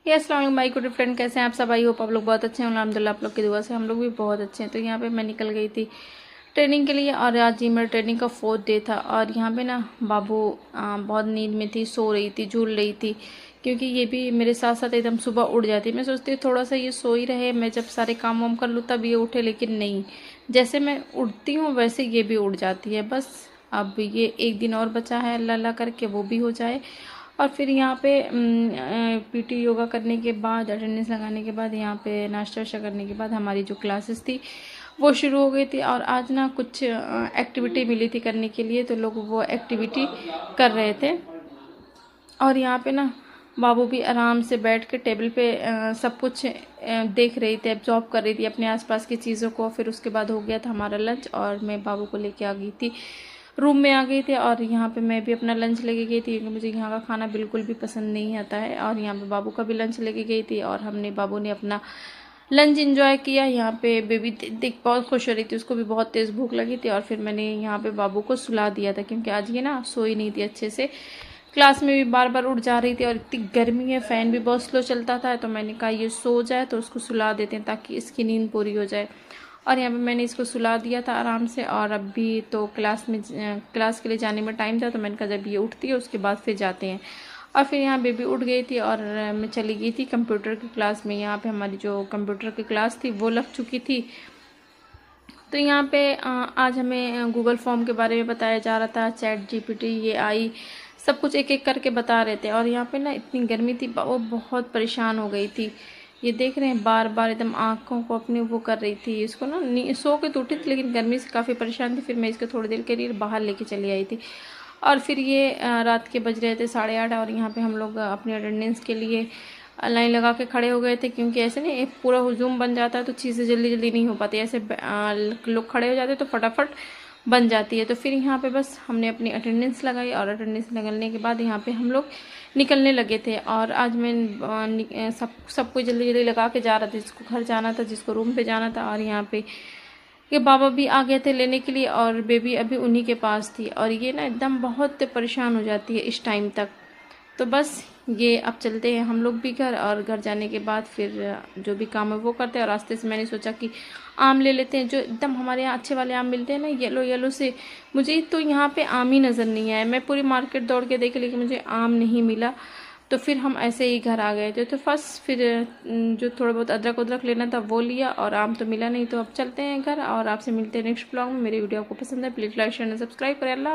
अस्सलाम वालेकुम my good friend, कैसे हैं आप सब। आई होप आप लोग बहुत अच्छे हैं। अल्हम्दुलिल्लाह आप लोग की दुआ से हम लोग भी बहुत अच्छे हैं। तो यहाँ पे मैं निकल गई थी ट्रेनिंग के लिए और आज ही मेरा ट्रेनिंग का 4th डे था। और यहाँ पे ना बाबू बहुत नींद में थी, सो रही थी, झूल रही थी, क्योंकि ये भी मेरे साथ साथ एकदम सुबह उठ जाती है। मैं सोचती हूँ थोड़ा सा ये सो ही रहे, मैं जब सारे काम वाम कर लूँ तब ये उठे, लेकिन नहीं, जैसे मैं उठती हूँ वैसे ये भी उठ जाती है। बस अब ये एक दिन और बचा है, अल्लाह अल्लाह करके वो भी हो जाए। और फिर यहाँ पे पीटी योगा करने के बाद, अटेंडेंस लगाने के बाद, यहाँ पे नाश्ता वाश्ता करने के बाद हमारी जो क्लासेस थी वो शुरू हो गई थी। और आज ना कुछ एक्टिविटी मिली थी करने के लिए, तो लोग वो एक्टिविटी कर रहे थे। और यहाँ पे ना बाबू भी आराम से बैठ के टेबल पे सब कुछ देख रही थी, एब्जॉर्ब कर रही थी अपने आसपास की चीज़ों को। फिर उसके बाद हो गया था हमारा लंच और मैं बाबू को लेके आ गई थी, रूम में आ गई थी। और यहाँ पे मैं भी अपना लंच लेके गई थी, क्योंकि मुझे यहाँ का खाना बिल्कुल भी पसंद नहीं आता है। और यहाँ पे बाबू का भी लंच लेके गई थी और बाबू ने अपना लंच एंजॉय किया। यहाँ पे बेबी देख बहुत खुश हो रही थी, उसको भी बहुत तेज़ भूख लगी थी। और फिर मैंने यहाँ पे बाबू को सुला दिया था, क्योंकि आज ये ना सोई नहीं थी अच्छे से, क्लास में भी बार बार उठ जा रही थी और इतनी गर्मी है, फ़ैन भी बहुत स्लो चलता था। तो मैंने कहा ये सो जाए तो उसको सुला देते हैं ताकि इसकी नींद पूरी हो जाए। और यहाँ पे मैंने इसको सुला दिया था आराम से। और अभी तो क्लास के लिए जाने में टाइम था, तो मैंने कहा जब ये उठती है उसके बाद फिर जाते हैं। और फिर यहाँ बेबी उठ गई थी और मैं चली गई थी कंप्यूटर की क्लास में। यहाँ पे हमारी जो कंप्यूटर की क्लास थी वो लग चुकी थी। तो यहाँ पे आज हमें गूगल फॉर्म के बारे में बताया जा रहा था, चैट जीपीटी, ये आई, सब कुछ एक एक करके बता रहे थे। और यहाँ पे ना इतनी गर्मी थी, वो बहुत परेशान हो गई थी। ये देख रहे हैं बार बार एकदम आँखों को अपनी वो कर रही थी। इसको ना सो के तो उठी थी, लेकिन गर्मी से काफ़ी परेशान थी। फिर मैं इसको थोड़ी देर के लिए बाहर लेके चली आई थी। और फिर ये रात के बज रहे थे 8:30 और यहाँ पे हम लोग अपनी अटेंडेंस के लिए लाइन लगा के खड़े हो गए थे, क्योंकि ऐसे नहीं एक पूरा हुजूम बन जाता है तो चीज़ें जल्दी जल्दी नहीं हो पाती। ऐसे लोग खड़े हो जाते तो फटाफट बन जाती है। तो फिर यहाँ पे बस हमने अपनी अटेंडेंस लगाई और अटेंडेंस लगाने के बाद यहाँ पे हम लोग निकलने लगे थे। और आज मैं सब कोई जल्दी जल्दी लगा के जा रहा था, जिसको घर जाना था, जिसको रूम पे जाना था। और यहाँ पे ये बाबा भी आ गए थे लेने के लिए और बेबी अभी उन्हीं के पास थी। और ये ना एकदम बहुत परेशान हो जाती है इस टाइम तक। तो बस ये अब चलते हैं हम लोग भी घर, और घर जाने के बाद फिर जो भी काम है वो करते हैं। और रास्ते से मैंने सोचा कि आम ले लेते हैं, जो एकदम हमारे यहाँ अच्छे वाले आम मिलते हैं ना, येलो येलो से। मुझे तो यहाँ पे आम ही नज़र नहीं आया, मैं पूरी मार्केट दौड़ के देखी लेकिन मुझे आम नहीं मिला। तो फिर हम ऐसे ही घर आ गए थे। तो फर्स्ट फिर जो थोड़ा बहुत अदरक उदरक लेना था वो लिया, और आम तो मिला नहीं। तो अब चलते हैं घर और आपसे मिलते हैं नेक्स्ट ब्लॉग में। मेरी वीडियो आपको पसंद है please like share and subscribe करें। अल्लाह।